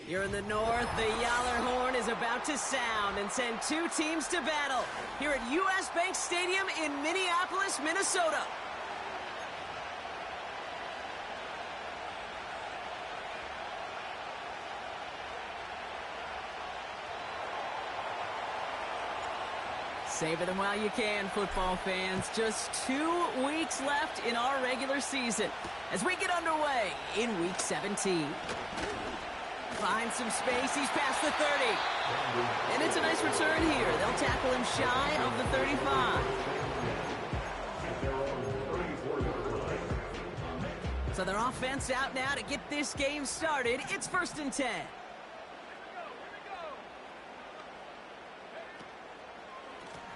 Here in the north, the Yaller horn is about to sound and send two teams to battle here at U.S. Bank Stadium in Minneapolis, Minnesota. Savor them while you can, football fans. Just 2 weeks left in our regular season as we get underway in Week 17. Finds some space, he's past the 30. And it's a nice return here. They'll tackle him shy of the 35. So their offense out now to get this game started. It's 1st and 10.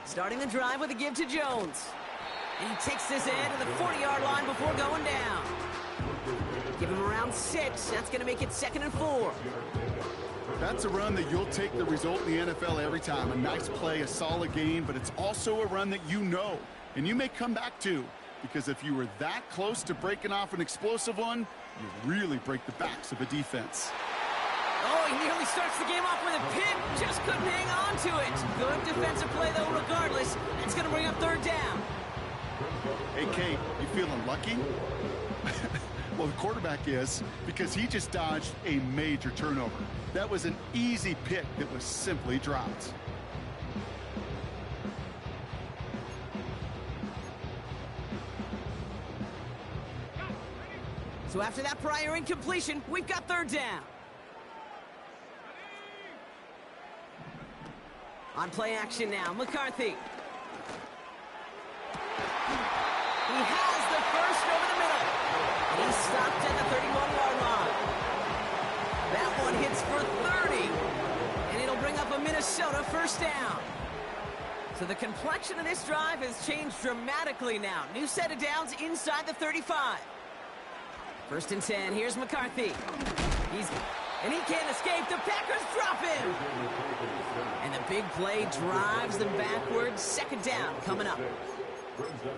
Starting the drive with a give to Jones. And he takes this in to the 40-yard line before going down. Give him around 6. That's going to make it 2nd and 4. That's a run that you'll take the result in the NFL every time. A nice play, a solid game, but it's also a run that you know, and you may come back to, because if you were that close to breaking off an explosive one, you really break the backs of a defense. Oh, he nearly starts the game off with a pick. Just couldn't hang on to it. Good defensive play, though, regardless. It's going to bring up 3rd down. Hey, Kate, you feeling lucky? Well, the quarterback is, because he just dodged a major turnover. That was an easy pick that was simply dropped. So after that prior incompletion, we've got 3rd down. On play action now, McCarthy. He has the first over the middle. And he's stopped at the 31-yard line. That one hits for 30. And it'll bring up a Minnesota 1st down. So the complexion of this drive has changed dramatically now. New set of downs inside the 35. 1st and 10, here's McCarthy. And he can't escape. The Packers drop him. And the big play drives them backwards. 2nd down coming up.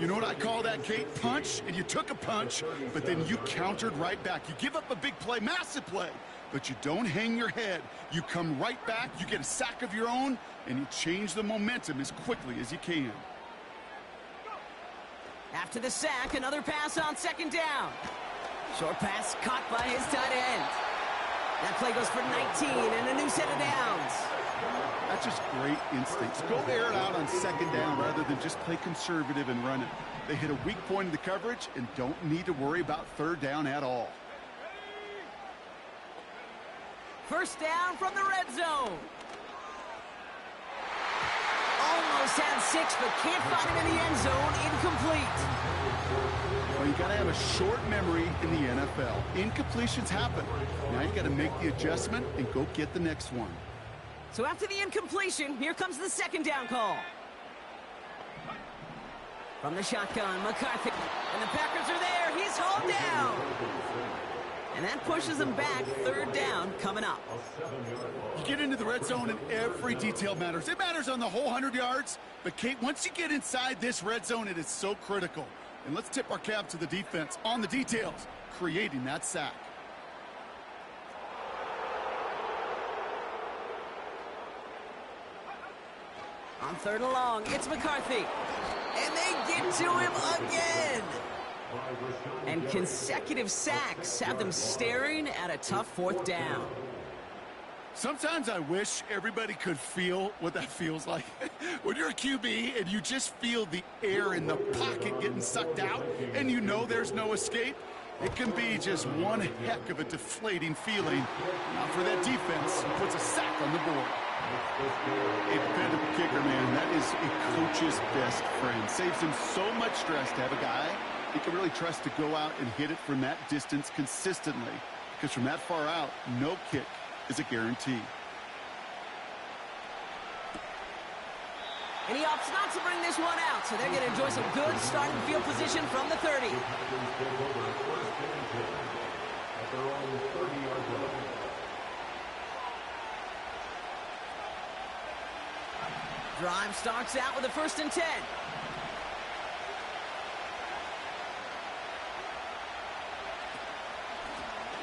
You know what I call that, Kate? Punch, and you took a punch, but then you countered right back. You give up a big play, massive play, but you don't hang your head. You come right back, you get a sack of your own, and you change the momentum as quickly as you can. After the sack, another pass on 2nd down. Short pass caught by his tight end. That play goes for 19 and a new set of downs. That's just great instincts. Go air it out on 2nd down rather than just play conservative and run it. They hit a weak point in the coverage and don't need to worry about 3rd down at all. 1st down from the red zone. Almost had 6, but can't find him in the end zone. Incomplete. Well, you got to have a short memory in the NFL. Incompletions happen. Now you got to make the adjustment and go get the next one. So after the incompletion, here comes the 2nd down call. From the shotgun, McCarthy. And the Packers are there. He's hauled down. And that pushes them back. 3rd down coming up. You get into the red zone and every detail matters. It matters on the whole 100 yards. But, Kate, once you get inside this red zone, it is so critical. And let's tip our cap to the defense on the details, creating that sack. On 3rd and long, it's McCarthy. And they get to him again. And consecutive sacks have them staring at a tough 4th down. Sometimes I wish everybody could feel what that feels like. When you're a QB and you just feel the air in the pocket getting sucked out and you know there's no escape, it can be just one heck of a deflating feeling. Now for that defense, who puts a sack on the board. A dependable kicker, man. That is a coach's best friend. Saves him so much stress to have a guy he can really trust to go out and hit it from that distance consistently. Because from that far out, no kick is a guarantee. And he opts not to bring this one out, so they're going to enjoy some good starting field position from the 30. Drive starts out with a 1st and 10.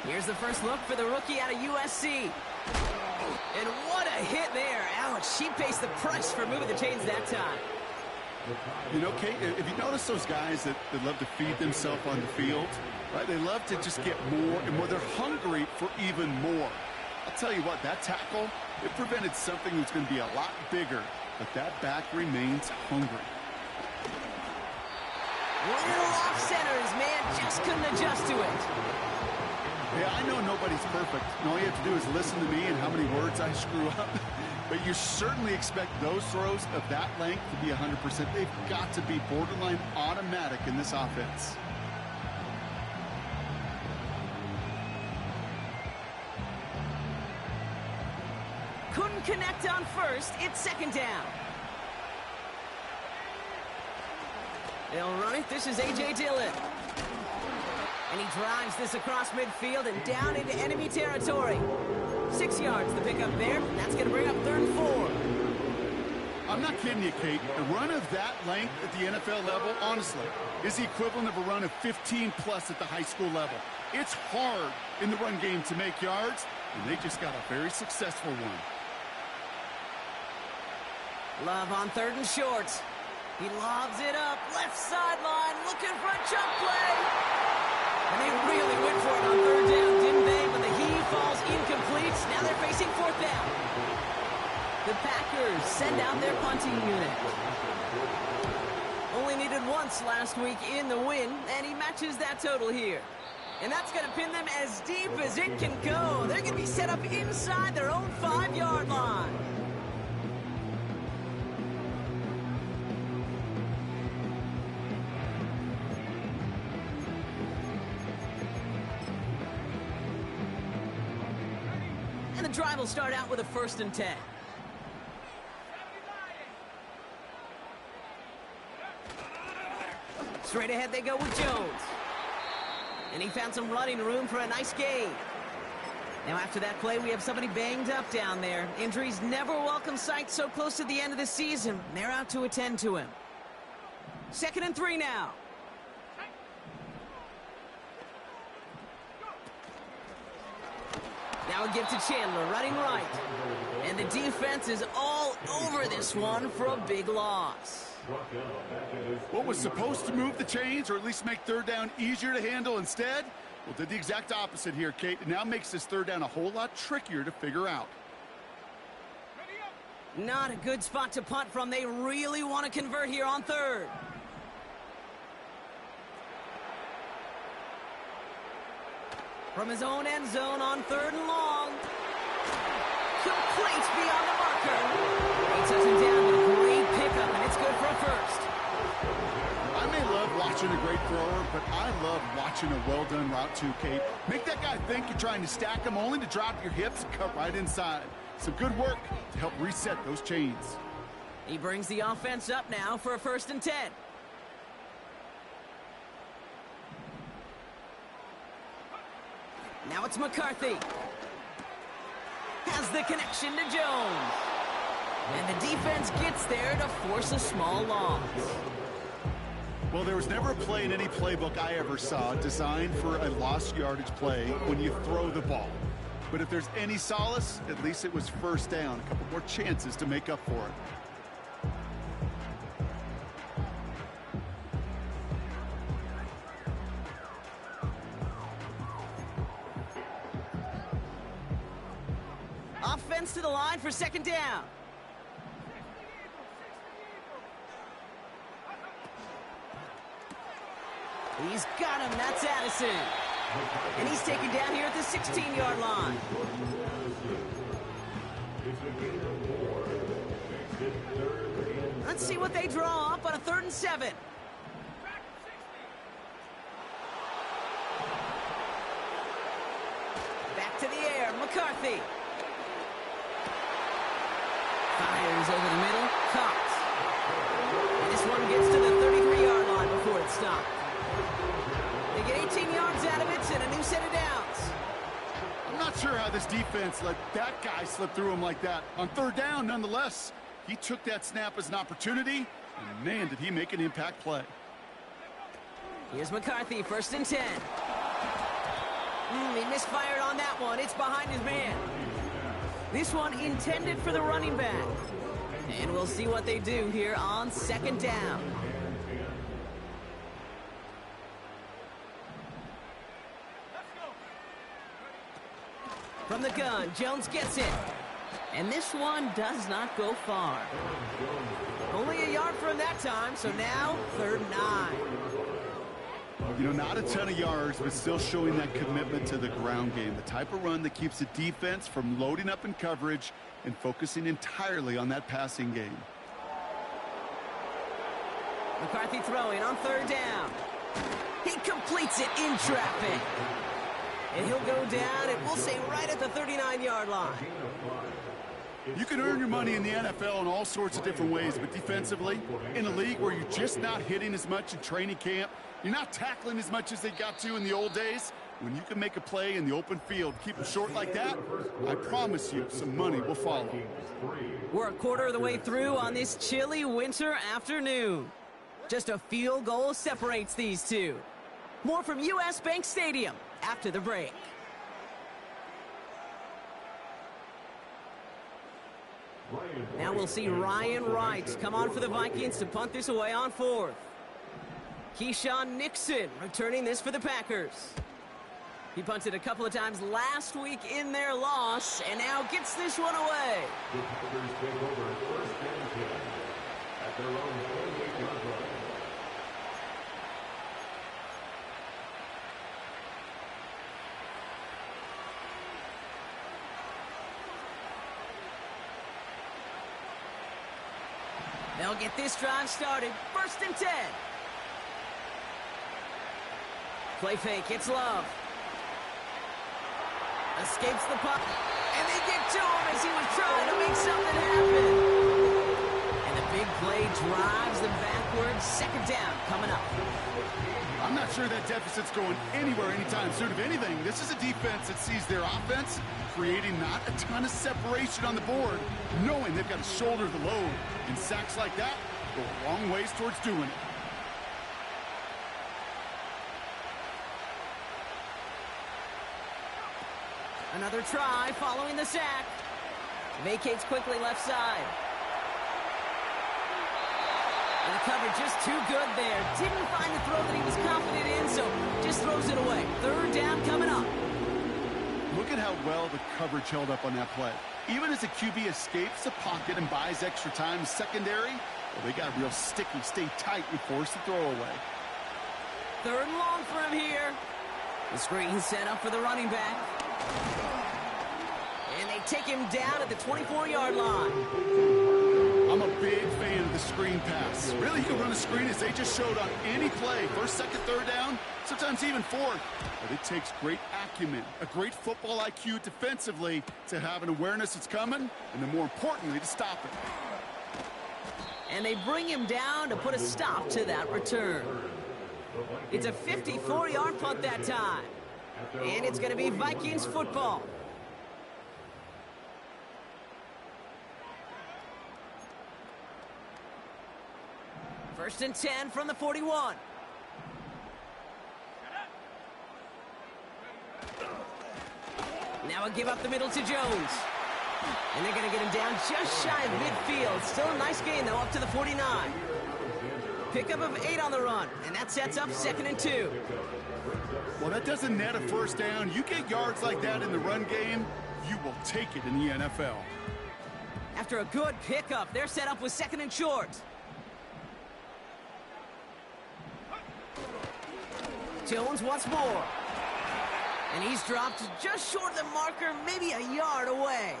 Here's the first look for the rookie out of USC. And what a hit there. Ouch, she paced the price for moving the chains that time. You know, Kate, if you notice those guys that love to feed themselves on the field, right? They love to just get more and more. They're hungry for even more. I'll tell you what, that tackle, it prevented something that's going to be a lot bigger, but that back remains hungry. Little off centers, man, just couldn't adjust to it. Yeah, I know nobody's perfect. And all you have to do is listen to me and how many words I screw up. But you certainly expect those throws of that length to be 100%. They've got to be borderline automatic in this offense. Couldn't connect on first. It's second down. They'll run it. This is A.J. Dillon. And he drives this across midfield and down into enemy territory. 6 yards the pickup there. That's going to bring up 3rd and 4. I'm not kidding you, Kate. A run of that length at the NFL level, honestly, is the equivalent of a run of 15-plus at the high school level. It's hard in the run game to make yards, and they just got a very successful one. Love on 3rd and short. He lobs it up. Left sideline, looking for a jump play. And they really went for it on 3rd down, didn't they? But the heave falls incomplete. Now they're facing 4th down. The Packers send out their punting unit. Only needed once last week in the win, and he matches that total here. And that's going to pin them as deep as it can go. They're going to be set up inside their own 5-yard line. And the drive will start out with a 1st and 10. Straight ahead they go with Jones. And he found some running room for a nice gain. Now after that play, we have somebody banged up down there. Injuries never a welcome sight so close to the end of the season. They're out to attend to him. 2nd and 3 now. Now a give to Chandler, running right. And the defense is all over this one for a big loss. What was supposed to move the chains, or at least make 3rd down easier to handle instead? Well, did the exact opposite here, Kate. It now makes this 3rd down a whole lot trickier to figure out. Not a good spot to punt from. They really want to convert here on 3rd. From his own end zone on 3rd and long. Complete beyond the marker. He touches him down with a great pickup, and it's good for a 1st. I may love watching a great thrower, but I love watching a well-done route too, Kate. Make that guy think you're trying to stack him, only to drop your hips and cut right inside. Some good work to help reset those chains. He brings the offense up now for a 1st and 10. Now it's McCarthy. Has the connection to Jones. And the defense gets there to force a small loss. Well, there was never a play in any playbook I ever saw designed for a lost yardage play when you throw the ball. But if there's any solace, at least it was 1st down. A couple more chances to make up for it. Offense to the line for 2nd down. He's got him. That's Addison. And he's taken down here at the 16-yard line. Let's see what they draw up on a 3rd and 7. Back to the air. McCarthy. Fires over the middle. Caught. And this one gets to the 33-yard line before it stopped. They get 18 yards out of it and a new set of downs. I'm not sure how this defense let that guy slip through him like that. On 3rd down, nonetheless, he took that snap as an opportunity, and man, did he make an impact play. Here's McCarthy, 1st and 10. He misfired on that one. It's behind his man. This one intended for the running back. And we'll see what they do here on second down. From the gun, Jones gets it. And this one does not go far. Only a yard from that time, so now 3rd and 9. You know, not a ton of yards, but still showing that commitment to the ground game. The type of run that keeps the defense from loading up in coverage and focusing entirely on that passing game. McCarthy throwing on 3rd down. He completes it in traffic. And he'll go down, and we'll say right at the 39-yard line. You can earn your money in the NFL in all sorts of different ways, but defensively, in a league where you're just not hitting as much in training camp, you're not tackling as much as they got to in the old days, when you can make a play in the open field, keep it short like that, I promise you some money will follow. We're a quarter of the way through on this chilly winter afternoon. Just a field goal separates these two. More from U.S. Bank Stadium after the break. Now we'll see Ryan Wright come on for the Vikings to punt this away on 4th. Keyshawn Nixon returning this for the Packers. He punted a couple of times last week in their loss and now gets this one away. The Packers take over 1st and 10 at their own 28-yard line. They'll get this drive started. 1st and 10. Play fake. It's Love. Escapes the puck. And they get to him as he was trying to make something happen. And the big play drives them backwards. 2nd down coming up. I'm not sure that deficit's going anywhere anytime soon. If anything, this is a defense that sees their offense creating not a ton of separation on the board, knowing they've got to shoulder the load. And sacks like that go a long ways towards doing it. Another try following the sack. Vacates quickly left side. And the coverage just too good there. Didn't find the throw that he was confident in, so just throws it away. 3rd down coming up. Look at how well the coverage held up on that play. Even as the QB escapes the pocket and buys extra time secondary, well, they got real sticky, stay tight, and force the throw away. 3rd and long for him here. The screen set up for the running back. And they take him down at the 24-yard line. I'm a big fan of the screen pass. Really, you can run a screen as they just showed on any play. 1st, 2nd, 3rd down, sometimes even 4th. But it takes great acumen, a great football IQ defensively to have an awareness it's coming, and then more importantly, to stop it. And they bring him down to put a stop to that return. It's a 54-yard punt that time. And it's going to be Vikings football. First and 10 from the 41. Now a give up the middle to Jones. And they're going to get him down just shy of midfield. Still a nice gain, though, up to the 49. Pickup of 8 on the run, and that sets up 2nd and 2. Well, that doesn't net a 1st down. You get yards like that in the run game, you will take it in the NFL. After a good pickup, they're set up with 2nd and short. Jones once more. And he's dropped just short of the marker, maybe a yard away.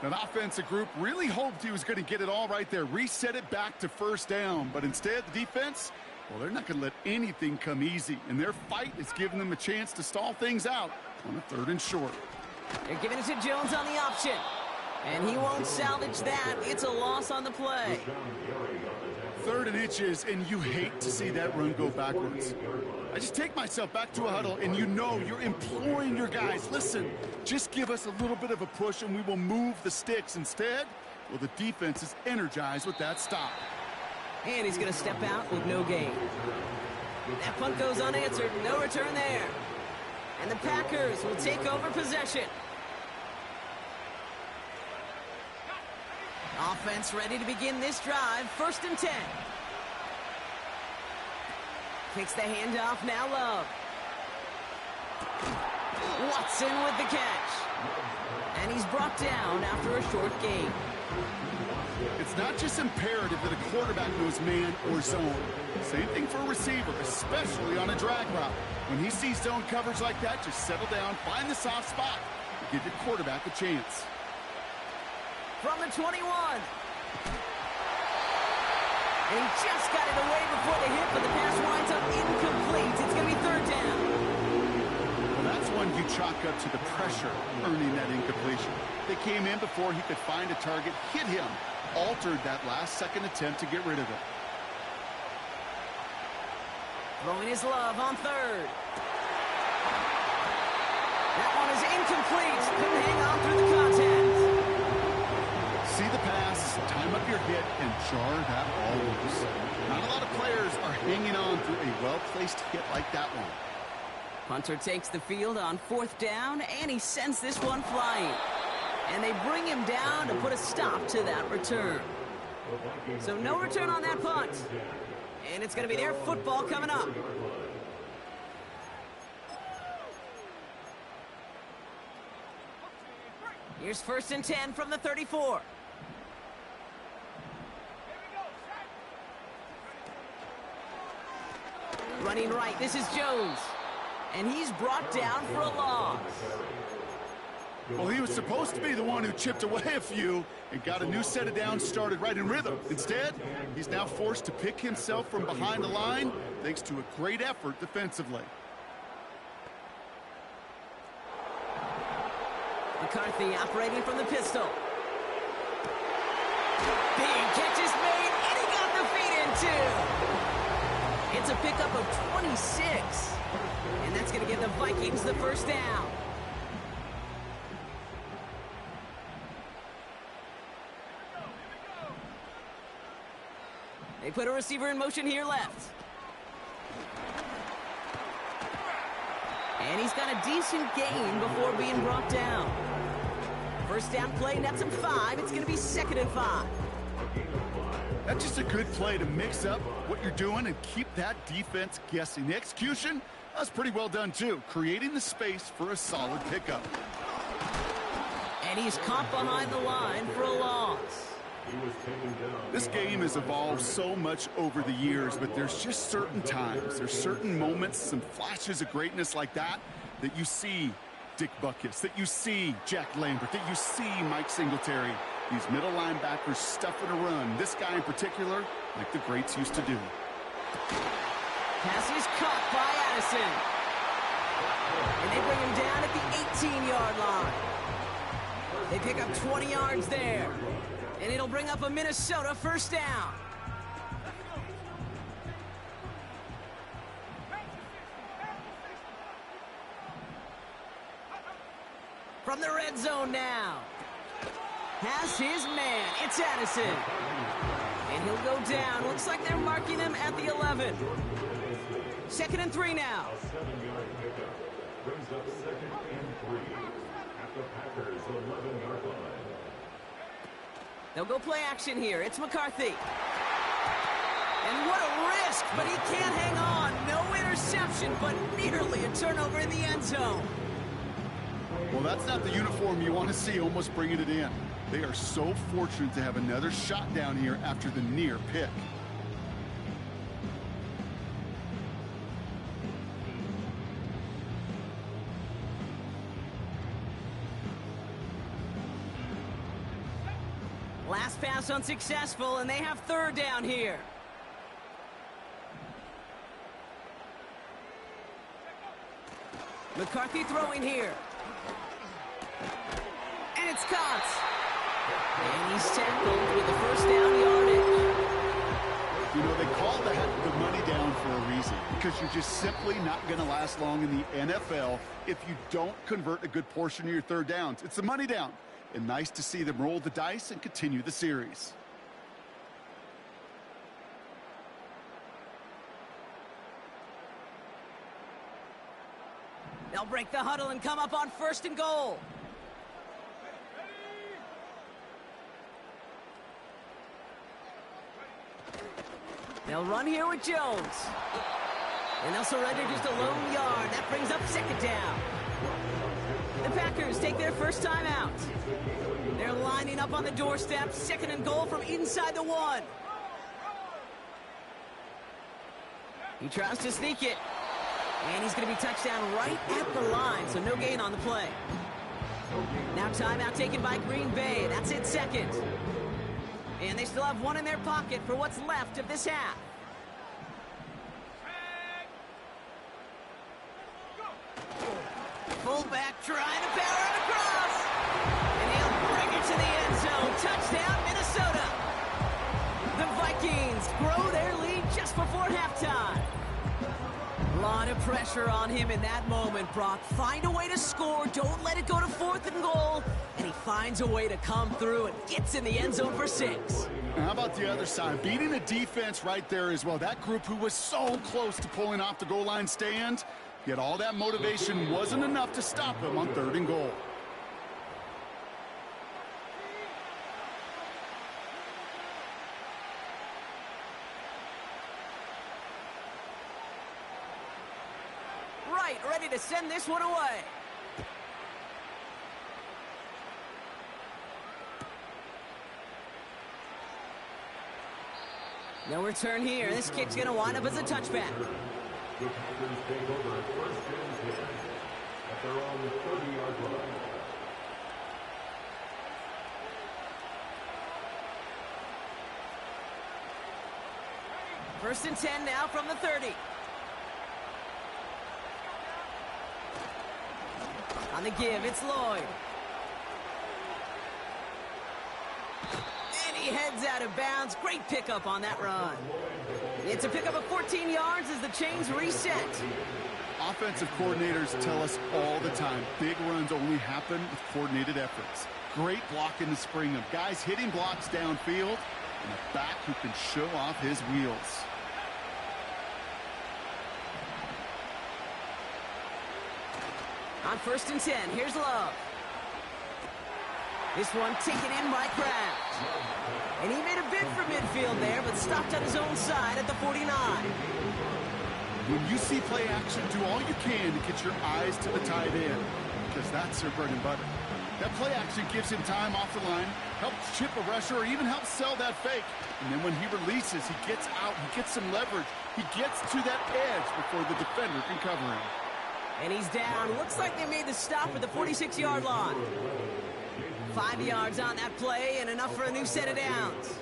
That offensive group really hoped he was going to get it all right there, reset it back to 1st down. But instead, the defense, well, they're not going to let anything come easy. And their fight is giving them a chance to stall things out on a 3rd and short. They're giving it to Jones on the option. And he won't salvage that. It's a loss on the play. 3rd and inches, and you hate to see that run go backwards. I just take myself back to a huddle, and you know you're imploring your guys, listen, just give us a little bit of a push, and we will move the sticks. Instead, well, the defense is energized with that stop. And he's going to step out with no gain. That punt goes unanswered. No return there. And the Packers will take over possession. Offense ready to begin this drive. 1st and 10. Takes the handoff, now Love. Watson with the catch. And he's brought down after a short gain. It's not just imperative that a quarterback knows man or zone. Same thing for a receiver, especially on a drag route. When he sees zone coverage like that, just settle down, find the soft spot, and give your quarterback a chance. From the 21. And he just got it away before the hit, but the pass winds up incomplete. It's going to be 3rd down. Well, that's one you chalk up to the pressure earning that incompletion. They came in before he could find a target, hit him, altered that last-second attempt to get rid of it. Throwing his Love on 3rd. That one is incomplete. Couldn't hang on through the contact. See the pass, time up your hit, and jar that ball loose. Not a lot of players are hanging on through a well-placed hit like that one. Hunter takes the field on 4th down, and he sends this one flying. And they bring him down to put a stop to that return. So no return on that punt. And it's going to be their football coming up. Here's 1st and 10 from the 34. Running right, this is Jones. And he's brought down for a loss. Well, he was supposed to be the one who chipped away a few and got a new set of downs started right in rhythm. Instead, he's now forced to pick himself from behind the line thanks to a great effort defensively. McCarthy operating from the pistol. Big catch is made, and he got the feet in too. It's a pickup of 26. And that's going to give the Vikings the 1st down. They put a receiver in motion here left. And he's got a decent gain before being brought down. 1st down play, nets him 5. It's going to be 2nd and 5. That's just a good play to mix up what you're doing and keep that defense guessing. The execution, that's pretty well done too, creating the space for a solid pickup. And he's caught behind the line for a loss. This game has evolved so much over the years, but there's just certain times, there's certain moments, some flashes of greatness like that you see Dick Butkus, that you see Jack Lambert, that you see Mike Singletary. These middle linebackers stuffing a run. This guy in particular, like the greats used to do. Pass is caught by Addison. And they bring him down at the 18-yard line. They pick up 20 yards there. And it'll bring up a Minnesota 1st down. From the red zone now. Has his man. It's Addison. And he'll go down. Looks like they're marking him at the 11. 2nd and 3 now. A 7-yard pickup brings up 2nd and 3 at the Packers' 11-yard line. They'll go play action here. It's McCarthy. And what a risk, but he can't hang on. No interception, but nearly a turnover in the end zone. Well, that's not the uniform you want to see almost bringing it in. They are so fortunate to have another shot down here after the near pick. Last pass unsuccessful, and they have 3rd down here. McCarthy throwing here. And it's caught. And he's tackled with the 1st down yardage. You know, they call that the money down for a reason, because you're just simply not going to last long in the NFL if you don't convert a good portion of your 3rd downs. It's the money down. And nice to see them roll the dice and continue the series. They'll They'll break the huddle and come up on 1st and goal. They'll run here with Jones. And they'll surrender just a lone yard. That brings up 2nd down. The Packers take their first time out. They're lining up on the doorstep. 2nd and goal from inside the 1. He tries to sneak it. And he's going to be touched down right at the line, so no gain on the play. Now timeout taken by Green Bay. That's it, 2nd. And they still have 1 in their pocket for what's left of this half. Fullback trying to power it across. And he'll bring it to the end zone. Touchdown, Minnesota. The Vikings grow their lead just before halftime. A lot of pressure on him in that moment, Brock. Find a way to score. Don't let it go to 4th and goal. And he finds a way to come through and gets in the end zone for 6. How about the other side? Beating the defense right there as well. That group who was so close to pulling off the goal line stand, yet all that motivation wasn't enough to stop him on 3rd and goal. Right, ready to send this one away. No return here. This kick's going to wind up as a touchback. The Packers take over 1st and 10 at their own 30-yard line. First and 10 now from the 30. On the give, it's Lloyd. And he heads out of bounds. Great pickup on that run. It's a pickup of 14 yards as the chains reset. Offensive coordinators tell us all the time, big runs only happen with coordinated efforts. Great blocking to spring them. Guys hitting blocks downfield, and a back who can show off his wheels. On 1st and 10, here's Love. This one taken in by Kraft. And he made a bid for midfield there, but stopped on his own side at the 49. When you see play action, do all you can to get your eyes to the tight end, because that's their bread and butter. That play action gives him time off the line, helps chip a rusher, or even helps sell that fake. And then when he releases, he gets out, he gets some leverage. He gets to that edge before the defender can cover him. And he's down. Looks like they made the stop at the 46-yard line. 5 yards on that play and enough for a new set of downs.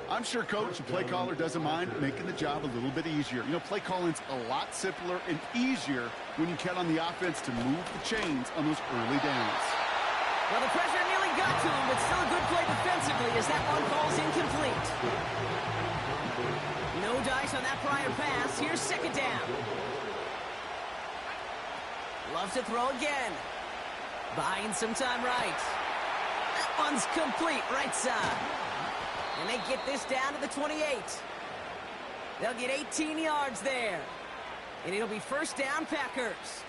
I'm sure Coach, the play caller, doesn't mind making the job a little bit easier. You know, play calling's a lot simpler and easier when you count on the offense to move the chains on those early downs. Well, the pressure nearly got to him, but still a good play defensively as that one falls incomplete. No dice on that prior pass. Here's 2nd down. Loves to throw again. Buying some time right. That one's complete, right side. And they get this down to the 28. They'll get 18 yards there. And it'll be 1st down, Packers.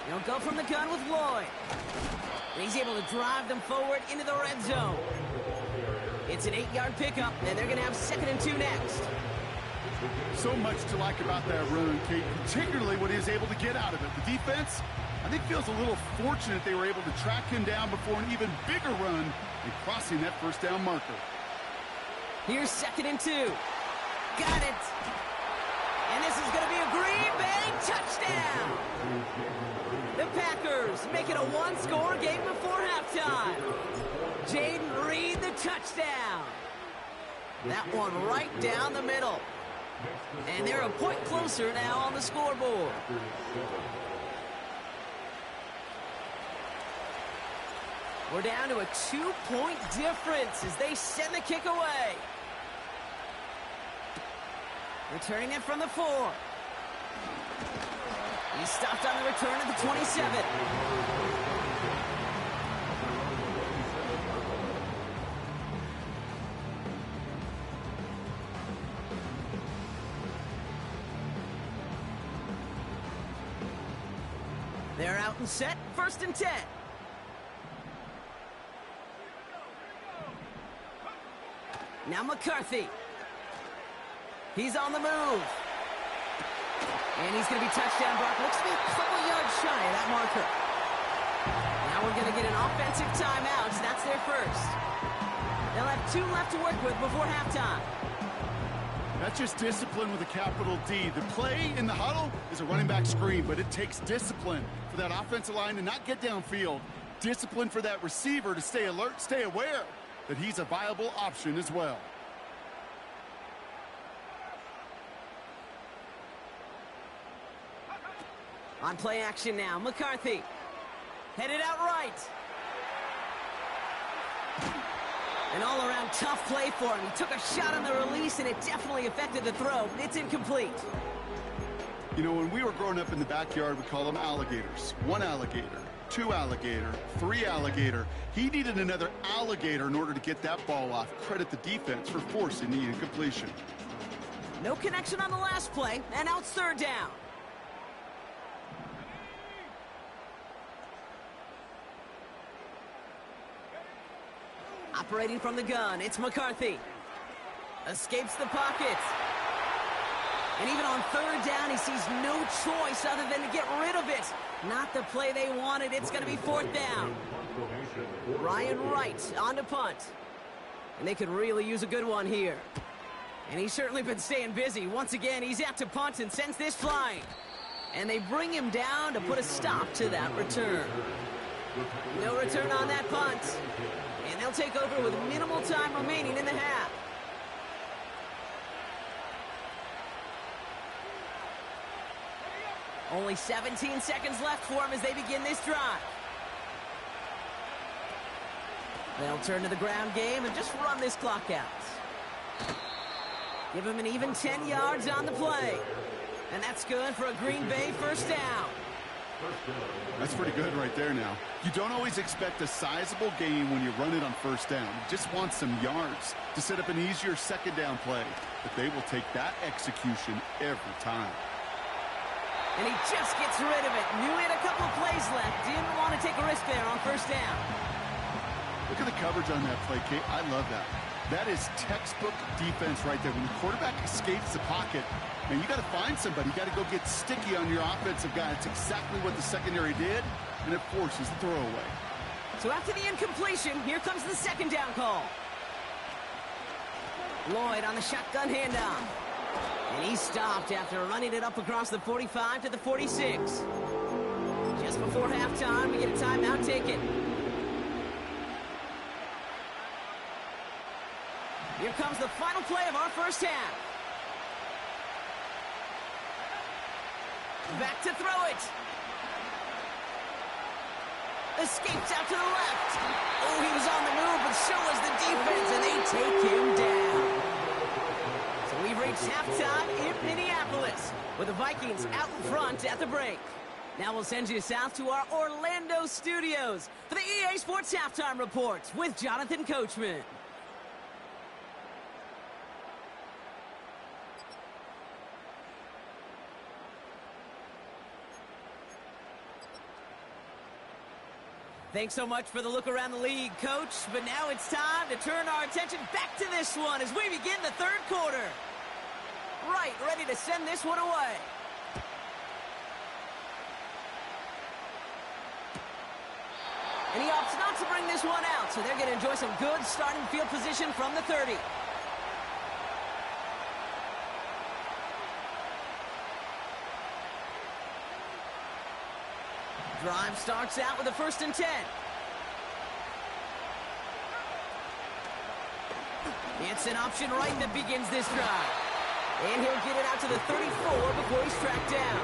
They'll go from the gun with Lloyd. And he's able to drive them forward into the red zone. It's an 8-yard pickup, and they're going to have 2nd and 2 next. So much to like about that run, Kate, particularly what he was able to get out of it. The defense, I think, feels a little fortunate they were able to track him down before an even bigger run and crossing that 1st down marker. Here's 2nd and 2. Got it. And this is going to be a Green Bay touchdown. The Packers make it a one-score game before halftime. Jaden Reed, the touchdown. That one right down the middle. And they're a point closer now on the scoreboard. We're down to a 2-point difference as they send the kick away. Returning it from the 4. He stopped on the return at the 27. They're out and set, 1st and 10. Now McCarthy. He's on the move. And he's going to be touchdown. Brock looks to be a couple yards shy of that marker. Now we're going to get an offensive timeout. That's their first. They'll have 2 left to work with before halftime. That's just discipline with a capital D. The play in the huddle is a running back screen, but it takes discipline for that offensive line to not get downfield. Discipline for that receiver to stay alert, stay aware that he's a viable option as well. On play action now, McCarthy. Headed out right. An all-around tough play for him. He took a shot on the release, and it definitely affected the throw. It's incomplete. You know, when we were growing up in the backyard, we call them alligators. 1 alligator, 2 alligator, 3 alligator. He needed another alligator in order to get that ball off. Credit the defense for forcing the incompletion. No connection on the last play, and now it's 3rd down. Operating from the gun, it's McCarthy. Escapes the pocket. And even on 3rd down, he sees no choice other than to get rid of it. Not the play they wanted. It's going to be 4th down. Ryan Wright on to punt. And they could really use a good one here. And he's certainly been staying busy. Once again, he's out to punt and sends this flying. And they bring him down to put a stop to that return. No return on that punt. And they'll take over with minimal time remaining in the half. Only 17 seconds left for him as they begin this drive. They'll turn to the ground game and just run this clock out. Give him an even 10 yards on the play. And that's good for a Green Bay 1st down. That's pretty good right there now. You don't always expect a sizable gain when you run it on 1st down. You just want some yards to set up an easier 2nd down play. But they will take that execution every time. And he just gets rid of it. Knew he had a couple of plays left. Didn't want to take a risk there on 1st down. Look at the coverage on that play, Kate. I love that. That is textbook defense right there. When the quarterback escapes the pocket, man, you got to find somebody. You got to go get sticky on your offensive guy. It's exactly what the secondary did, and it forces the throwaway. So after the incompletion, here comes the 2nd down call. Lloyd on the shotgun handoff. And he stopped after running it up across the 45 to the 46. Just before halftime, we get a timeout taken. Here comes the final play of our 1st half. Back to throw it. Escapes out to the left. Oh, he was on the move, but so was the defense, and they take him down. So we reach halftime in Minneapolis with the Vikings out in front at the break. Now we'll send you south to our Orlando studios for the EA Sports Halftime Report with Jonathan Coachman. Thanks so much for the look around the league, Coach. But now it's time to turn our attention back to this one as we begin the 3rd quarter. Right, ready to send this one away. And he opts not to bring this one out, so they're going to enjoy some good starting field position from the 30. Drive starts out with a 1st and 10. It's an option right that begins this drive. And he'll get it out to the 34 before he's tracked down.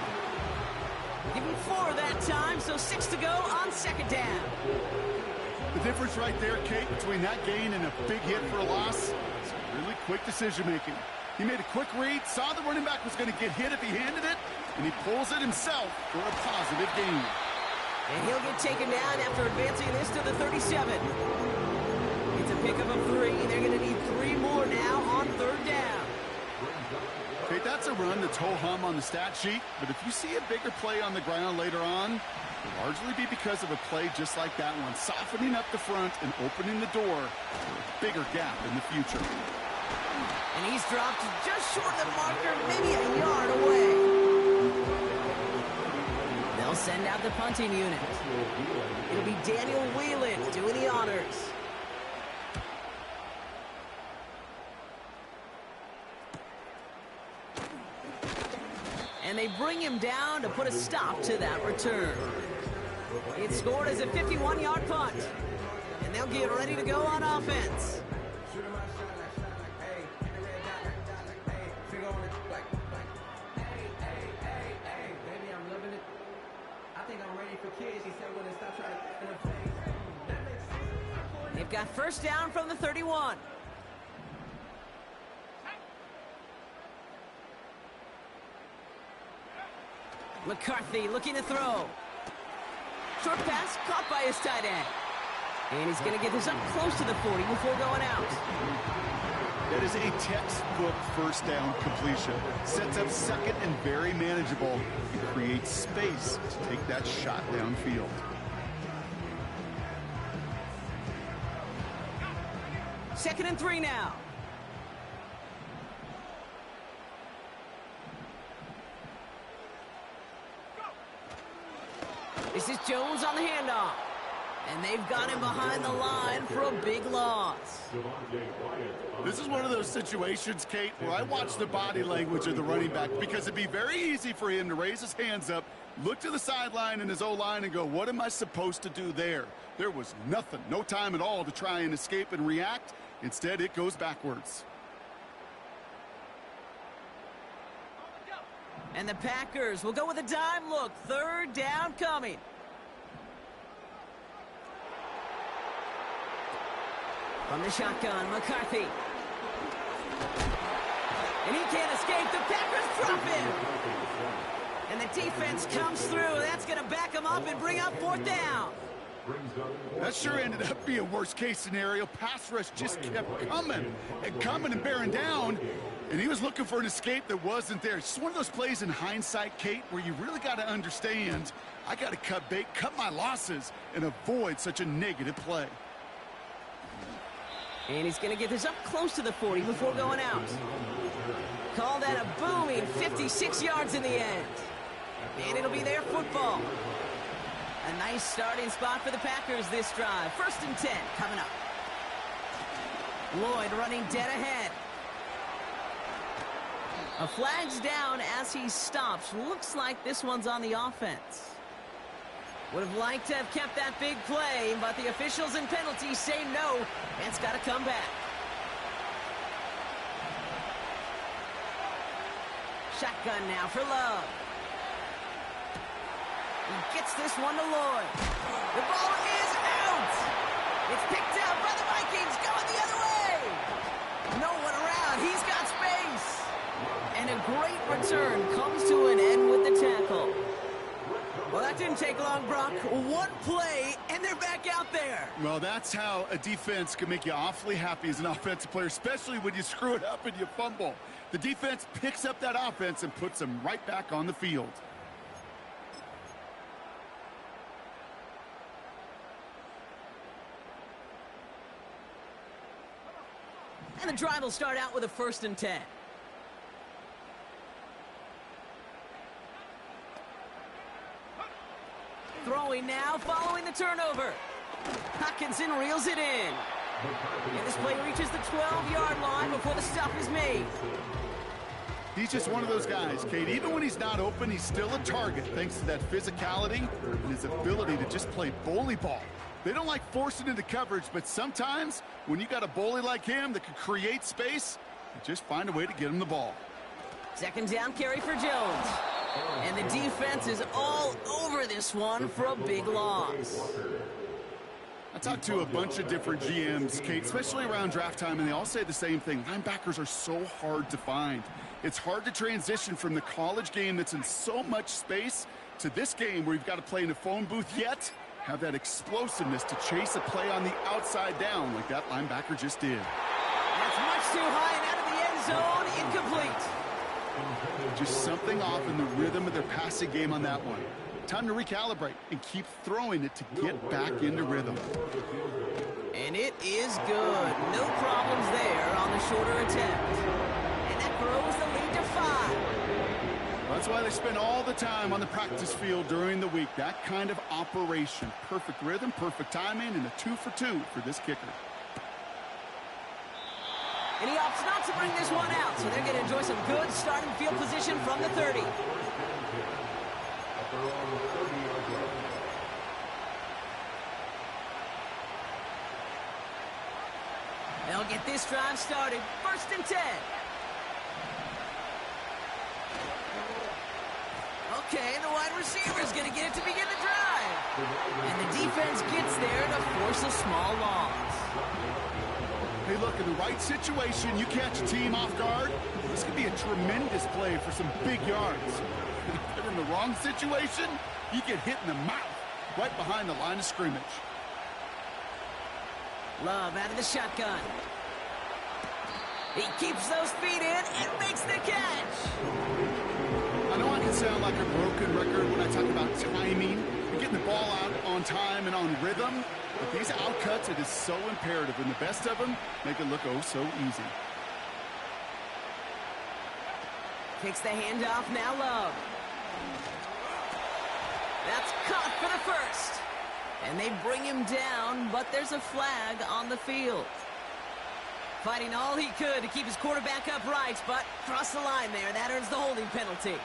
Give him 4 that time, so 6 to go on 2nd down. The difference right there, Kate, between that gain and a big hit for a loss is really quick decision-making. He made a quick read, saw the running back was going to get hit if he handed it, and he pulls it himself for a positive gain. And he'll get taken down after advancing this to the 37. It's a pickup of 3. They're going to need 3 more now on 3rd down. Okay, that's a run that's ho-hum on the stat sheet, but if you see a bigger play on the ground later on, Largely be because of a play just like that one, softening up the front and opening the door for a bigger gap in the future. And he's dropped just short of the marker, maybe a yard away. They'll send out the punting unit. It'll be Daniel Whelan doing the honors. And they bring him down to put a stop to that return. It's scored as a 51-yard punt. And they'll get ready to go on offense. They've got first down from the 31. McCarthy looking to throw. Short pass caught by his tight end. And he's going to get this up close to the 40 before going out. That is a textbook first down completion. Sets up second and very manageable. And creates space to take that shot downfield. Second and 3 now. This is Jones on the handoff. And they've got him behind the line for a big loss. This is one of those situations, Kate, where I watch the body language of the running back because it'd be very easy for him to raise his hands up, look to the sideline in his O-line and go, what am I supposed to do there? There was nothing, no time at all to try and escape and react. Instead, it goes backwards. And the Packers will go with a dime look. Third down coming. From the shotgun, McCarthy. And he can't escape. The Packers drop him. And the defense comes through. That's going to back him up and bring up fourth down. That sure ended up being a worst-case scenario. Pass rush just kept coming and bearing down. And he was looking for an escape that wasn't there. It's just one of those plays in hindsight, Kate, where you really got to understand, I got to cut bait, cut my losses, and avoid such a negative play. And he's going to get this up close to the 40 before going out. Call that a booming 56 yards in the end. And it'll be their football. A nice starting spot for the Packers this drive. First and 10 coming up. Lloyd running dead ahead. A flag's down as he stops. Looks like this one's on the offense. Would have liked to have kept that big play, but the officials and penalties say no. And it's got to come back. Shotgun now for Love. He gets this one to Lloyd. The ball is out. It's picked out by the Vikings, going the other way. No one around. He's got space. And a great return comes to an end with the tackle. Well, that didn't take long, Brock. One play, and they're back out there. Well, that's how a defense can make you awfully happy as an offensive player, especially when you screw it up and you fumble. The defense picks up that offense and puts them right back on the field. And the drive will start out with a first and 10. Throwing now, following the turnover. Hockenson reels it in. And this play reaches the 12-yard line before the stop is made. He's just one of those guys, Kate. Even when he's not open, he's still a target thanks to that physicality and his ability to just play bully ball. They don't like forcing into coverage, but sometimes when you got a bully like him that can create space, you just find a way to get him the ball. Second down carry for Jones. And the defense is all over this one for a big loss. I talked to a bunch of different GMs, Kate, especially around draft time, and they all say the same thing. Linebackers are so hard to find. It's hard to transition from the college game that's in so much space to this game where you've got to play in a phone booth, yet have that explosiveness to chase a play on the outside down like that linebacker just did. That's much too high and out of the end zone. Incomplete. Just something off in the rhythm of their passing game on that one. Time to recalibrate and keep throwing it to get back into rhythm. And it is good. No problems there on the shorter attempt. And that grows the lead to 5. That's why they spend all the time on the practice field during the week. That kind of operation. Perfect rhythm, perfect timing, and a 2 for 2 for this kicker. And he opts not to bring this one out, so they're going to enjoy some good starting field position from the 30. They'll get this drive started. 1st and 10. Okay, the wide receiver is going to get it to begin the drive. And the defense gets there to force a small loss. Hey, look, in the right situation, you catch a team off guard. This could be a tremendous play for some big yards. But in the wrong situation, you get hit in the mouth right behind the line of scrimmage. Love out of the shotgun. He keeps those feet in and makes the catch. I know I can sound like a broken record when I talk about timing and getting the ball out on time and on rhythm, but these outcuts, it is so imperative, and the best of them make it look oh so easy. Takes the handoff, now Love. That's caught for the first. And they bring him down, but there's a flag on the field. Fighting all he could to keep his quarterback upright, but crossed the line there. That earns the holding penalty.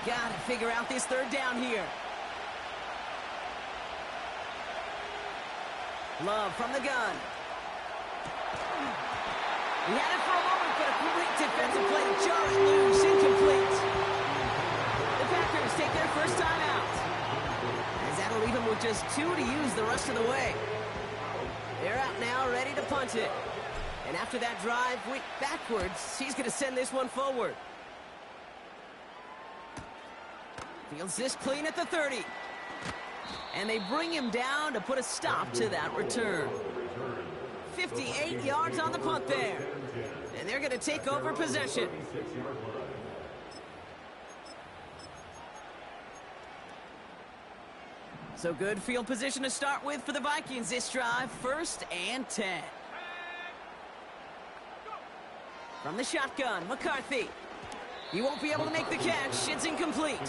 Got to figure out this 3rd down here. Love from the gun. He had it for a moment, but a complete defensive play to jar it loose. Incomplete. The Packers take their first time out. As that'll leave him with just 2 to use the rest of the way. They're out now, ready to punt it. And after that drive went backwards, he's going to send this one forward. Fields this clean at the 30. And they bring him down to put a stop to that return. 58 yards on the punt there. And they're going to take over possession. So good field position to start with for the Vikings this drive. 1st and 10. From the shotgun, McCarthy. He won't be able to make the catch. It's incomplete.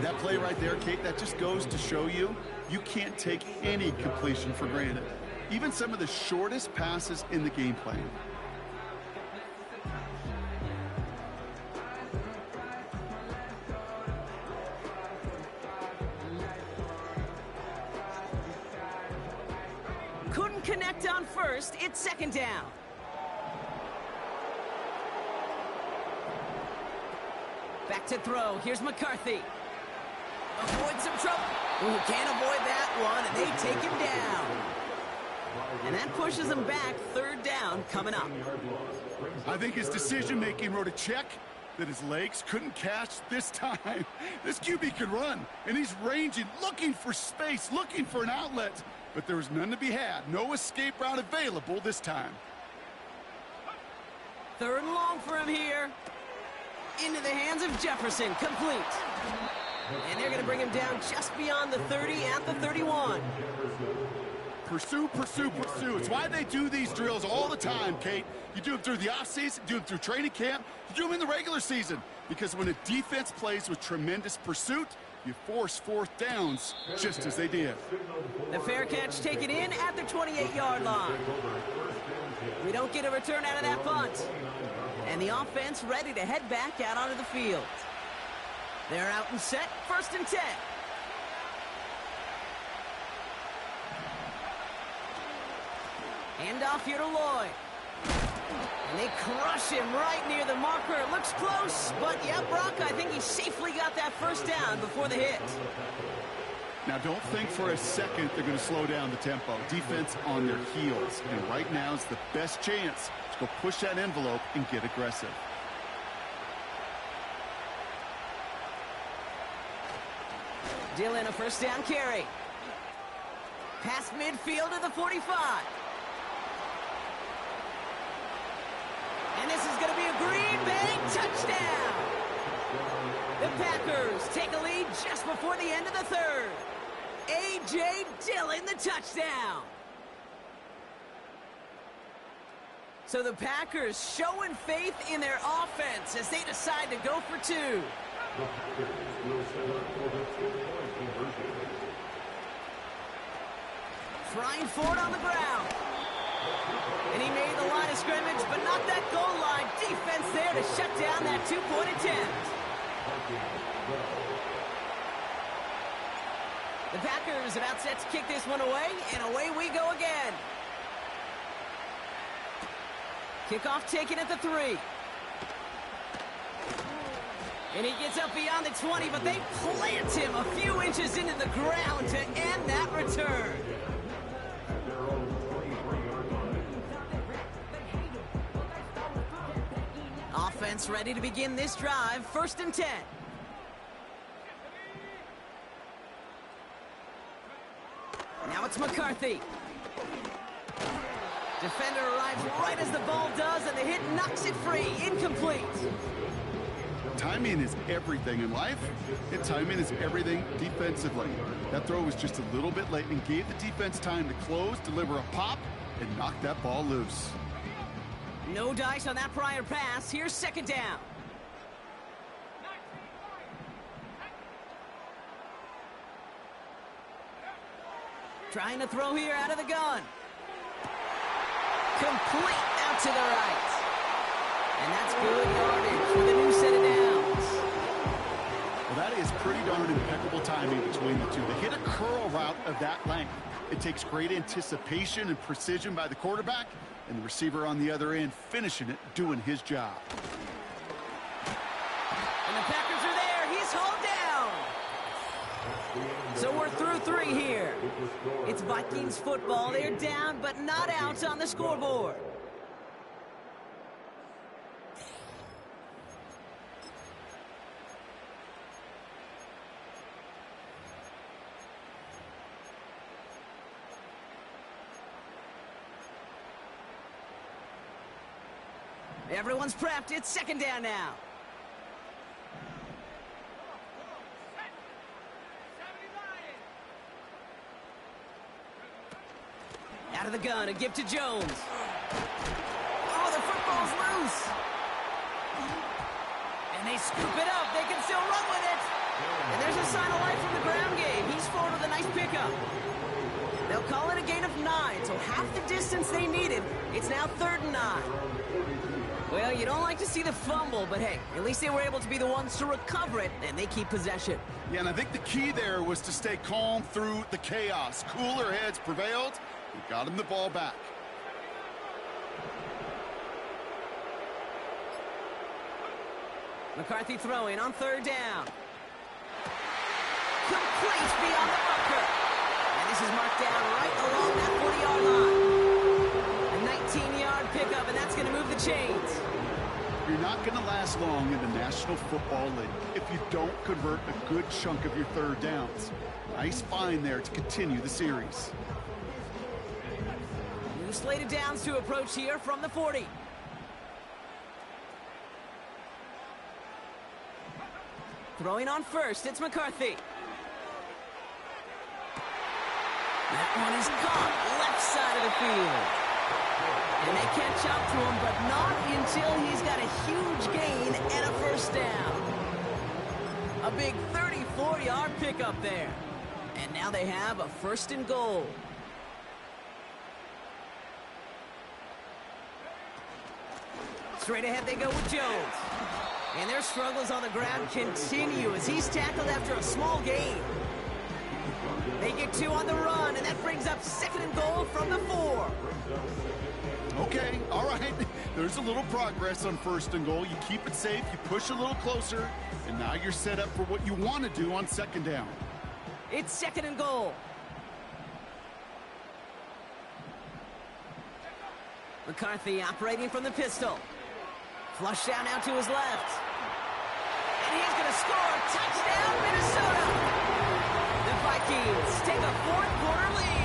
That play right there, Kate, that just goes to show you can't take any completion for granted. Even some of the shortest passes in the game plan. Couldn't connect on 1st. It's 2nd down. Back to throw. Here's McCarthy. Avoid some trouble. Ooh, can't avoid that one, and they take him down. And that pushes him back. 3rd down coming up. I think his decision-making wrote a check that his legs couldn't catch this time. This QB could run, and he's ranging, looking for space, looking for an outlet. But there was none to be had. No escape route available this time. 3rd and long for him here. Into the hands of Jefferson. Complete. And they're going to bring him down just beyond the 30 at the 31. Pursue, pursue, pursue. It's why they do these drills all the time, Kate. You do them through the offseason, do them through training camp, you do them in the regular season. Because when a defense plays with tremendous pursuit, you force 4th downs just as they did. The fair catch taken in at the 28-yard line. We don't get a return out of that punt. And the offense ready to head back out onto the field. They're out and set. 1st and 10. Handoff here to Lloyd. And they crush him right near the marker. It looks close, but yeah, Brock, I think he safely got that 1st down before the hit. Now, don't think for a second they're going to slow down the tempo. Defense on their heels. And right now is the best chance to go push that envelope and get aggressive. Dillon, a 1st down carry. Past midfield to the 45. And this is going to be a Green Bay touchdown. The Packers take a lead just before the end of the third. A.J. Dillon, the touchdown. So the Packers showing faith in their offense as they decide to go for two. The Packers will set up for the two-point conversion. Trying for it on the ground. And he made the line of scrimmage, but not that goal line. Defense there to shut down that two-point attempt. The Packers about set to kick this one away, and away we go again. Kickoff taken at the 3. And he gets up beyond the 20, but they plant him a few inches into the ground to end that return. Offense ready to begin this drive. 1st and 10. Now it's McCarthy. Defender arrives right as the ball does, and the hit knocks it free. Incomplete. Timing is everything in life, and timing is everything defensively. That throw was just a little bit late and gave the defense time to close, deliver a pop, and knock that ball loose. No dice on that prior pass. Here's 2nd down. Trying to throw here out of the gun. Complete out to the right. And that's good yardage for the new set of downs. Well, that is pretty darn impeccable timing between the two. They hit a curl route of that length. It takes great anticipation and precision by the quarterback, and the receiver on the other end finishing it, doing his job. And the Packers are there. He's hauled down. So we're through 3 here. It's Vikings football. They're down, but not out on the scoreboard. Everyone's prepped. It's 2nd down now. Out of the gun, a gift to Jones. Oh, the football's loose. And they scoop it up. They can still run with it. And there's a sign of life from the ground game. He's forward with a nice pickup. They'll call it a gain of 9, so half the distance they needed. It's now 3rd and 9. Well, you don't like to see the fumble, but hey, at least they were able to be the ones to recover it, and they keep possession. Yeah, and I think the key there was to stay calm through the chaos. Cooler heads prevailed. We got him the ball back. McCarthy throwing on 3rd down. Complete beyond the marker. And this is marked down right along that 40-yard line. A 19-yard pickup, and that's going to move the chains. You're not going to last long in the National Football League if you don't convert a good chunk of your 3rd downs. Nice find there to continue the series. New slated downs to approach here from the 40. Throwing on 1st, it's McCarthy. That one is caught left side of the field. And they catch up to him, but not until he's got a huge gain and a 1st down. A big 34-yard pickup there. And now they have a 1st and goal. Straight ahead they go with Jones. And their struggles on the ground continue as he's tackled after a small gain. They get 2 on the run, and that brings up 2nd and goal from the 4. Okay, all right. There's a little progress on 1st and goal. You keep it safe, you push a little closer, and now you're set up for what you want to do on 2nd down. It's 2nd and goal. McCarthy operating from the pistol. Flush down now to his left. And he's going to score. Touchdown, Minnesota. The Vikings take a 4th quarter lead.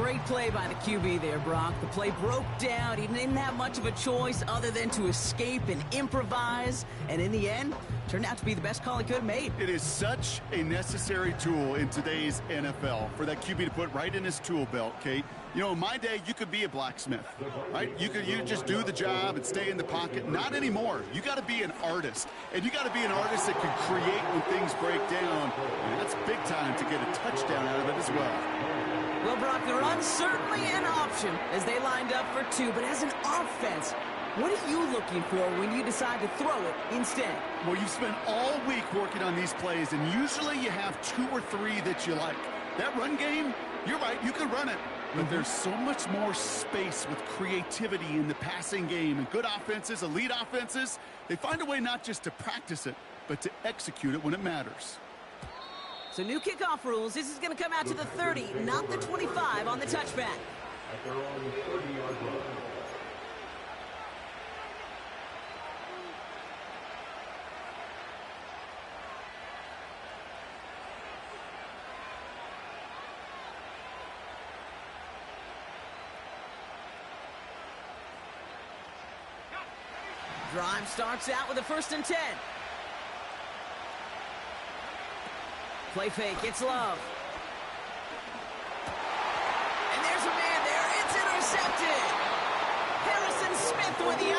Great play by the QB there, Brock. The play broke down. He didn't have much of a choice other than to escape and improvise. And in the end, turned out to be the best call he could have made. It is such a necessary tool in today's NFL for that QB to put right in his tool belt, Kate. You know, in my day, you could be a blacksmith, right? You just do the job and stay in the pocket. Not anymore. You got to be an artist. And you got to be an artist that can create when things break down. And that's big time to get a touchdown out of it as well. Well, Brock, the run's certainly an option as they lined up for two. But as an offense, what are you looking for when you decide to throw it instead? Well, you've spent all week working on these plays, and usually you have 2 or 3 that you like. That run game, you're right, you can run it. But there's so much more space with creativity in the passing game. And good offenses, elite offenses, they find a way not just to practice it, but to execute it when it matters. So new kickoff rules. This is going to come out to the 30, not the 25 on the touchback. At their own 30-yard line. Drive starts out with a 1st and 10. Play fake, it's Love. And there's a man there, it's intercepted. Harrison Smith with the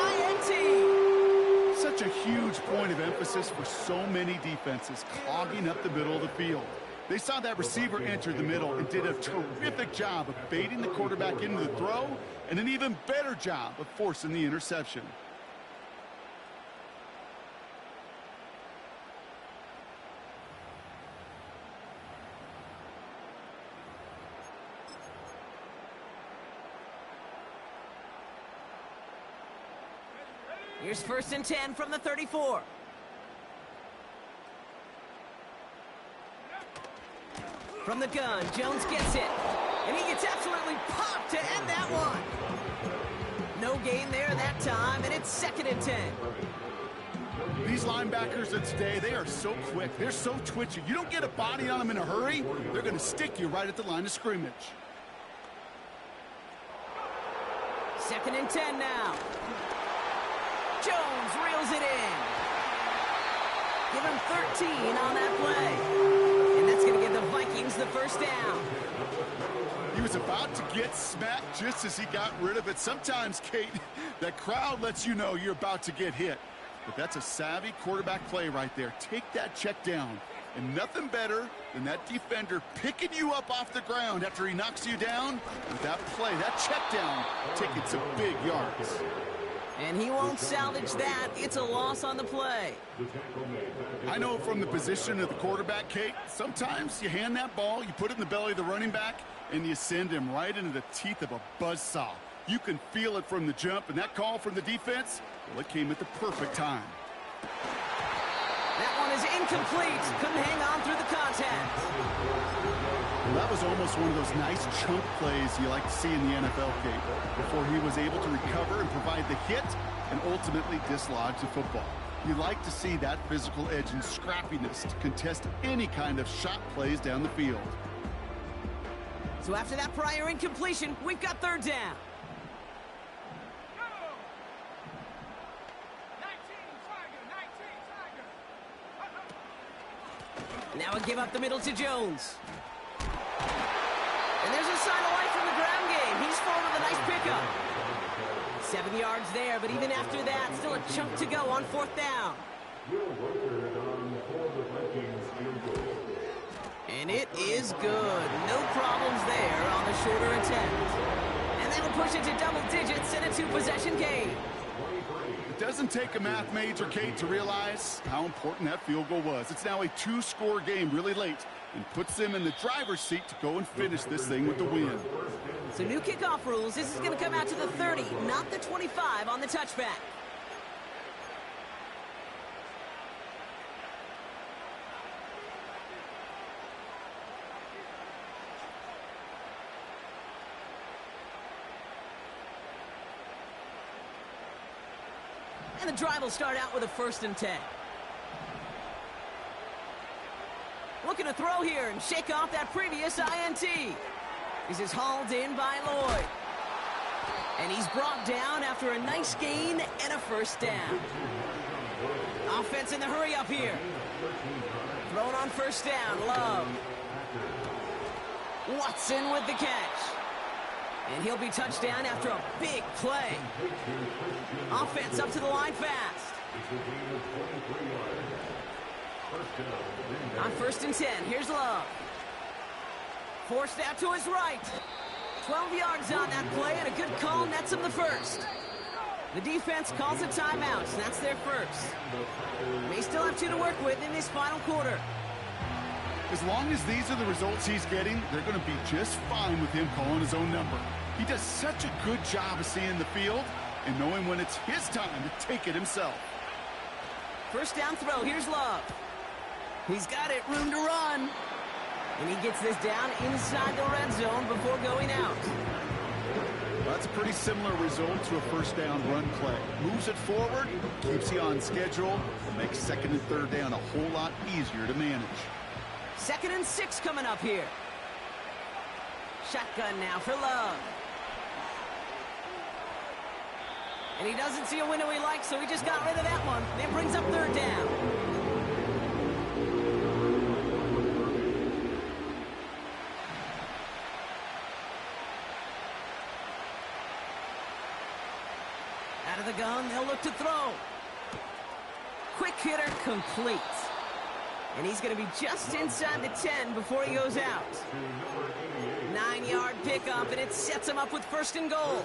INT. Such a huge point of emphasis for so many defenses, clogging up the middle of the field. They saw that receiver enter the middle and did a terrific job of baiting the quarterback into the throw, and an even better job of forcing the interception. Here's 1st and 10 from the 34. From the gun, Jones gets it. And he gets absolutely popped to end that one. No gain there that time, and it's 2nd and 10. These linebackers of today, they are so quick. They're so twitchy. You don't get a body on them in a hurry, they're going to stick you right at the line of scrimmage. 2nd and 10 now. Jones reels it in. Give him 13 on that play. And that's going to give the Vikings the 1st down. He was about to get smacked just as he got rid of it. Sometimes, Kate, that crowd lets you know you're about to get hit. But that's a savvy quarterback play right there. Take that check down. And nothing better than that defender picking you up off the ground after he knocks you down. With that play, that check down, taking some big yards. And he won't salvage that. It's a loss on the play. I know from the position of the quarterback, Kate, sometimes you hand that ball, you put it in the belly of the running back, and you send him right into the teeth of a buzzsaw. You can feel it from the jump, and that call from the defense, well, it came at the perfect time. That one is incomplete. Couldn't hang on through the contact. Well, that was almost one of those nice chunk plays you like to see in the NFL, Kate, before he was able to recover and provide the hit and ultimately dislodge the football. You like to see that physical edge and scrappiness to contest any kind of shot plays down the field. So after that prior incompletion, we've got 3rd down. Now a give up the middle to Jones. And there's a sign of life from the ground game. He's forward with a nice pickup. 7 yards there, but even after that, still a chunk to go on 4th down. And it is good. No problems there on the shorter attempt. And that'll push it to double digits in a 2-possession game. It doesn't take a math major, Kate, to realize how important that field goal was. It's now a 2-score game really late and puts them in the driver's seat to go and finish this thing with the win. So new kickoff rules. This is going to come out to the 30, not the 25 on the touchback. And the drive will start out with a 1st and 10. Looking to throw here and shake off that previous INT. This is hauled in by Lloyd. And he's brought down after a nice gain and a first down. Offense in the hurry up here. Thrown on first down, Love. Watson with the catch. And he'll be touchdown after a big play. Offense up to the line fast. On 1st and 10, here's Love. Forced out to his right. 12 yards on that play, and a good call nets him the first. The defense calls a timeout, and that's their first. May still have 2 to work with in this final quarter. As long as these are the results he's getting, they're going to be just fine with him calling his own number. He does such a good job of seeing the field and knowing when it's his time to take it himself. First down throw, here's Love. He's got it, room to run. And he gets this down inside the red zone before going out. That's a pretty similar result to a first down run play. Moves it forward, keeps you on schedule, makes 2nd and 3rd down a whole lot easier to manage. 2nd and 6 coming up here. Shotgun now for Love. And he doesn't see a window he likes, so he just got rid of that one. Then brings up 3rd down. Out of the gun, they'll look to throw. Quick hitter complete. And he's going to be just inside the 10 before he goes out. 9-yard pickup, and it sets him up with 1st and goal.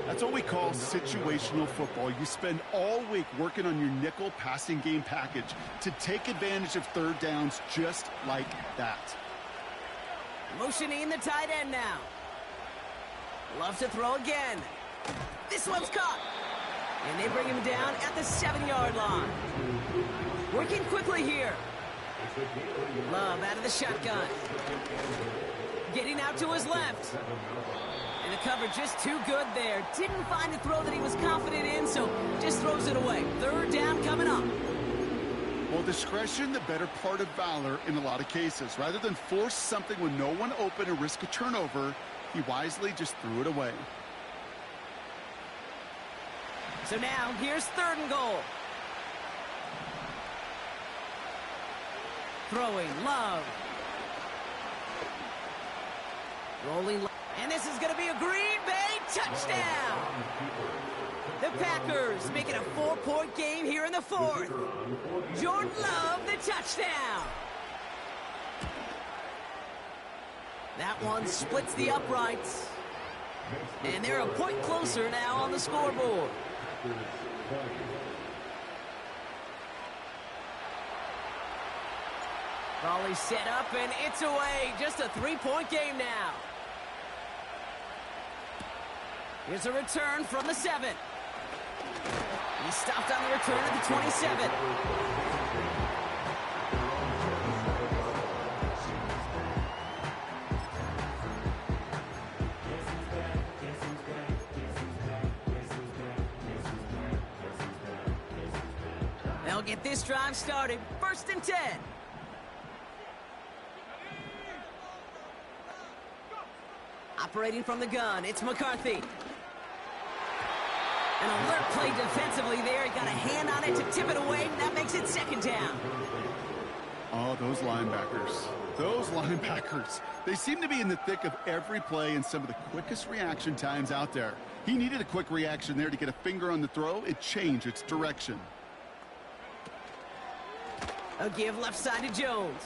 That's what we call situational football. You spend all week working on your nickel passing game package to take advantage of 3rd downs just like that. Motioning the tight end now. Loves to throw again. This one's caught. And they bring him down at the 7-yard line. Working quickly here. Love out of the shotgun. Getting out to his left. And the coverage just too good there. Didn't find the throw that he was confident in, so just throws it away. 3rd down coming up. Well, discretion, the better part of valor in a lot of cases. Rather than force something with no one open and risk a turnover, he wisely just threw it away. So now, here's 3rd and goal. Throwing, Love. Rolling, and this is going to be a Green Bay touchdown. The Packers make it a 4-point game here in the 4th. Jordan Love, the touchdown. That one splits the uprights. And they're a point closer now on the scoreboard. Volley set up, and it's away. Just a 3-point game now. Here's a return from the 7. He stopped on the return at the 27. They'll get this drive started. 1st and 10. Operating from the gun, it's McCarthy. An alert play defensively there. He got a hand on it to tip it away, and that makes it 2nd down. Oh, those linebackers. Those linebackers. They seem to be in the thick of every play and some of the quickest reaction times out there. He needed a quick reaction there to get a finger on the throw and change its direction. A give left side to Jones.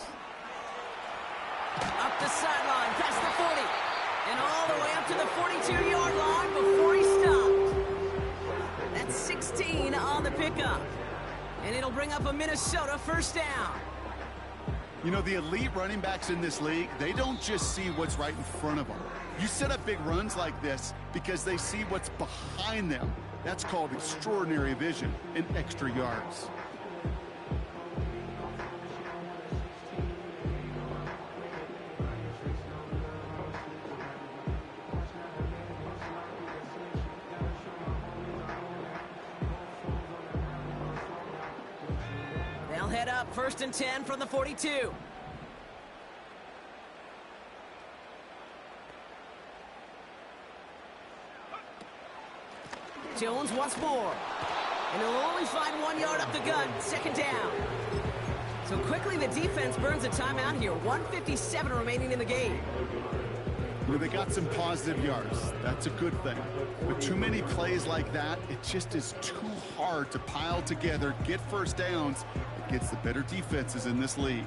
Up the sideline, past the 40. And all the way up to the 42-yard line before he stopped. That's 16 on the pickup. And it'll bring up a Minnesota 1st down. You know, the elite running backs in this league, they don't just see what's right in front of them. You set up big runs like this because they see what's behind them. That's called extraordinary vision and extra yards. Head up, 1st and 10 from the 42. Jones once more. And he'll only find 1 yard up the gut. Second down. So quickly the defense burns a timeout here. 1:57 remaining in the game. Well, they got some positive yards. That's a good thing. But too many plays like that, it just is too hard to pile together, get first downs. It gets the better defenses in this league.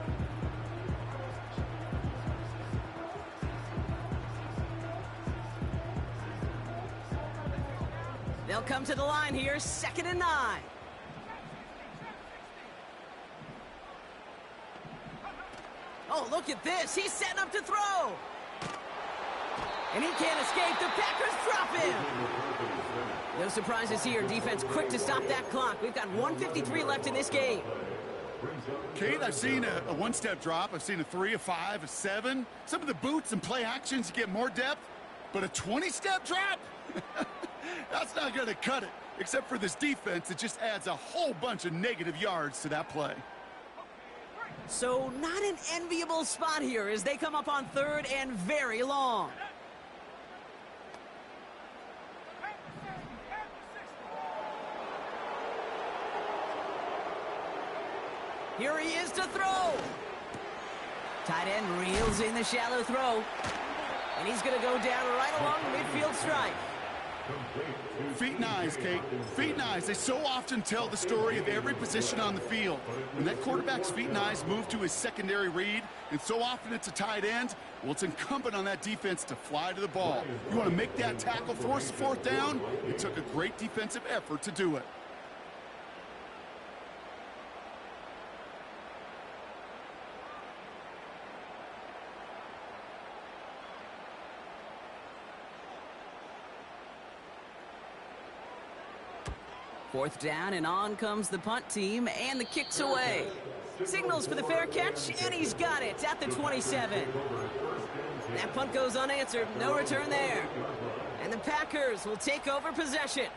They'll come to the line here, 2nd and 9. Oh, look at this. He's setting up to throw. And he can't escape. The Packers drop him. No surprises here. Defense quick to stop that clock. We've got 1:53 left in this game. Kate, I've seen a one-step drop. I've seen a 3, a 5, a 7. Some of the boots and play actions get more depth. But a 20-step drop? That's not going to cut it. Except for this defense, it just adds a whole bunch of negative yards to that play. So not an enviable spot here as they come up on 3rd and very long. Here he is to throw. Tight end reels in the shallow throw. And he's going to go down right along the midfield stripe. Feet and eyes, Kate. Feet and eyes. They so often tell the story of every position on the field. When that quarterback's feet and eyes move to his secondary read, and so often it's a tight end, well, it's incumbent on that defense to fly to the ball. You want to make that tackle, force the 4th down? It took a great defensive effort to do it. Fourth down, and on comes the punt team, and the kick's away. Signals for the fair catch, and he's got it at the 27. That punt goes unanswered. No return there. And the Packers will take over possession.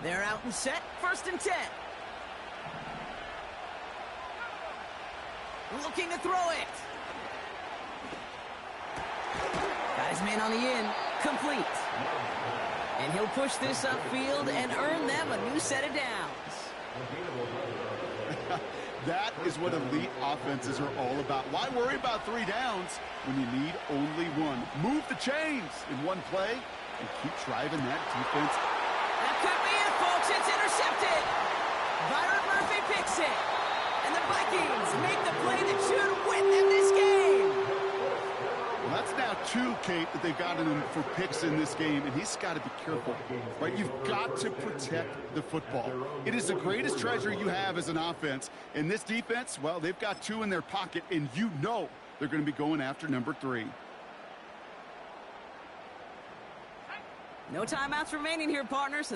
They're out and set. 1st and 10. Looking to throw it. Got his man on the in. Complete. And he'll push this upfield and earn them a new set of downs. That is what elite offenses are all about. Why worry about 3 downs when you need only 1? Move the chains in one play and keep driving that defense. That could be it, folks. It's intercepted. Byron Murphy picks it. And the Vikings make the play that should win them this game. Well, that's now 2, Kate, that they've gotten him for picks in this game, and he's got to be careful, right? You've got to protect the football. It is the greatest treasure you have as an offense. And this defense, well, they've got 2 in their pocket, and you know they're going to be going after number 3. No timeouts remaining here, partners. So